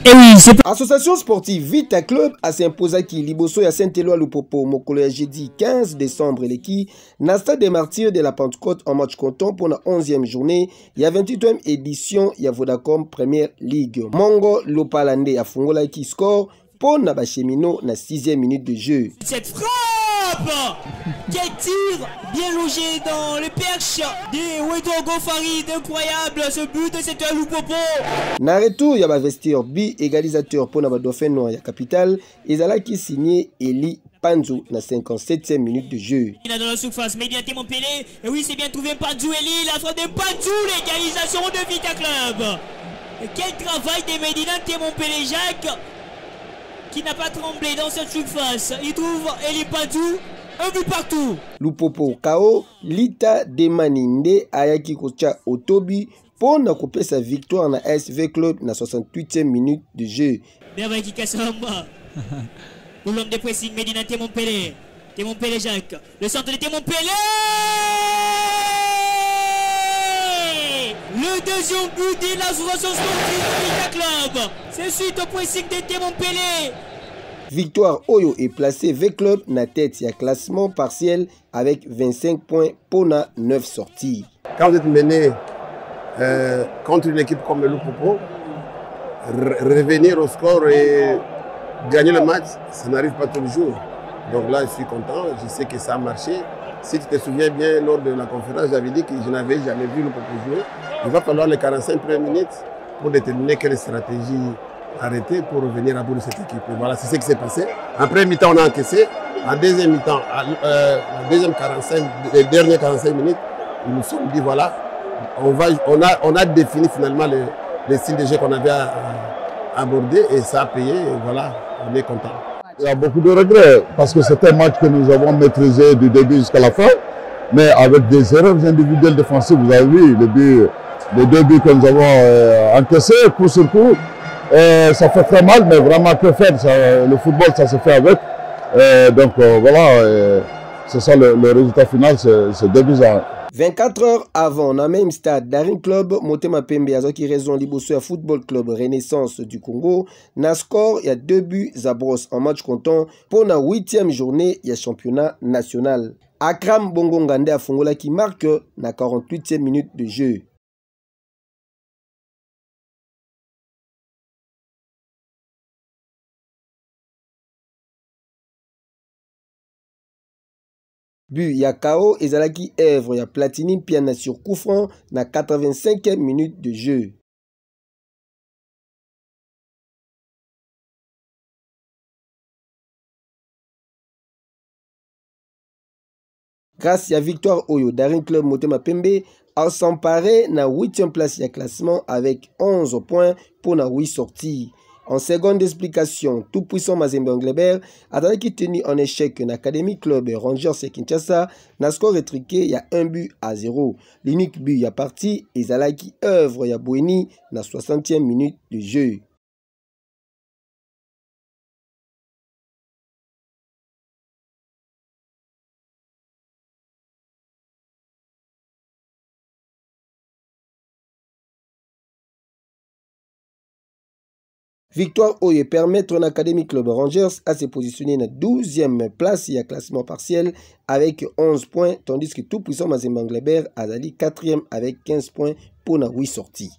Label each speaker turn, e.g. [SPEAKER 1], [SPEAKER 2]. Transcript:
[SPEAKER 1] Et oui, c'est
[SPEAKER 2] Association sportive Vita Club a s'imposé qui Liboso ya Saint-Éloi Lupopo Mokolo ya jeudi 15 décembre l'équipe na stade des martyrs de la Pentecôte en match comptant pour la 11e journée ya 28e édition ya Vodacom Premier League. Mongo Lopalande a fungola qui score pour na bachemino na 6e minute de jeu.
[SPEAKER 1] cette frappe! Quel tir bien logé dans le perche de Wedogo Farid, incroyable ce but de cette Lupopo.
[SPEAKER 2] Na retour ya ba vestir bi égalisateur pour na ba dauphin noir ya capitale ezala qui signé Eli Panzou na 57e minute de jeu.
[SPEAKER 1] Il a dans la surface, Medina Montpellier. Et oui, c'est bien trouvé Panzou Eli, la frappe de Panzou, l'égalisation de Vita Club. Et quel travail de Medina Montpellier Jacques qui n'a pas tremblé dans cette surface. Il trouve Eli Panzou, un but partout.
[SPEAKER 2] Lupopo KO, Lita Demaninde ayaki kocha Otobi pour na couper sa victoire na SV Club na 68e minute de jeu.
[SPEAKER 1] Merveille qui casse en bas. Pour l'homme de pressing, Medina Montpellier. Montpellier Jacques. Le centre de Montpellier. Le deuxième but de l'association sportive Vita Club. C'est suite au pressing de Montpellier.
[SPEAKER 2] Victoire Oyo est placé V-Club na tête ya classement partiel avec 25 points pour na 9 sorties.
[SPEAKER 3] Quand vous êtes mené contre une équipe comme le Lupopo, revenir au score et gagner le match, ça n'arrive pas tous les jours. Donc là, je suis content, je sais que ça a marché. Si tu te souviens bien, lors de la conférence, j'avais dit que je n'avais jamais vu le Lupopo jouer. Il va falloir les 45 premières minutes pour déterminer quelle stratégie arrêter pour revenir à bout de cette équipe. Et voilà, c'est ce qui s'est passé. En première mi-temps, on a encaissé. En deuxième mi-temps, la deuxième 45, les dernières 45 minutes, nous nous sommes dit voilà, on a défini finalement le style de jeu qu'on avait abordé et ça a payé. Et voilà, on est content.
[SPEAKER 4] Il y a beaucoup de regrets parce que c'est un match que nous avons maîtrisé du début jusqu'à la fin, mais avec des erreurs individuelles défensives. Vous avez vu les deux buts que nous avons encaissés, coup sur coup. Ça fait très mal, mais vraiment que faire, le football ça se fait avec. Donc voilà, c'est ça le résultat final, c'est 2-1.
[SPEAKER 2] 24 heures avant, dans le même stade, Daring Club, Motema Pembe, qui raison Liboso Football Club Renaissance du Congo, na score, il y a 2 buts à brosse en match comptant pour la 8e journée, il y a championnat national. Akram Bongongande à Fongola qui marque na 48e minute de jeu. But ya KO ezalaki œuvre ya Platini Piana sur coup franc na 85e minute de jeu. Grâce à victoire Oyo, Daring Club Motema Pembe a s'emparé na 8e place ya classement avec 11 points pour na 8 sorties. En seconde explication, tout puissant Mazembe Englebert a qui tenu en échec une Académie Club Rangers et Kinshasa n'a score étriqué il y a 1-0. L'unique but y a parti et Zalaki œuvre ya Boueni na 60e minute de jeu. Victoire Oye permettre l'Académie Club Rangers à se positionner dans la 12e place et à classement partiel avec 11 points, tandis que tout puissant Mazembe Englebert a allé 4e avec 15 points pour la 8 sorties.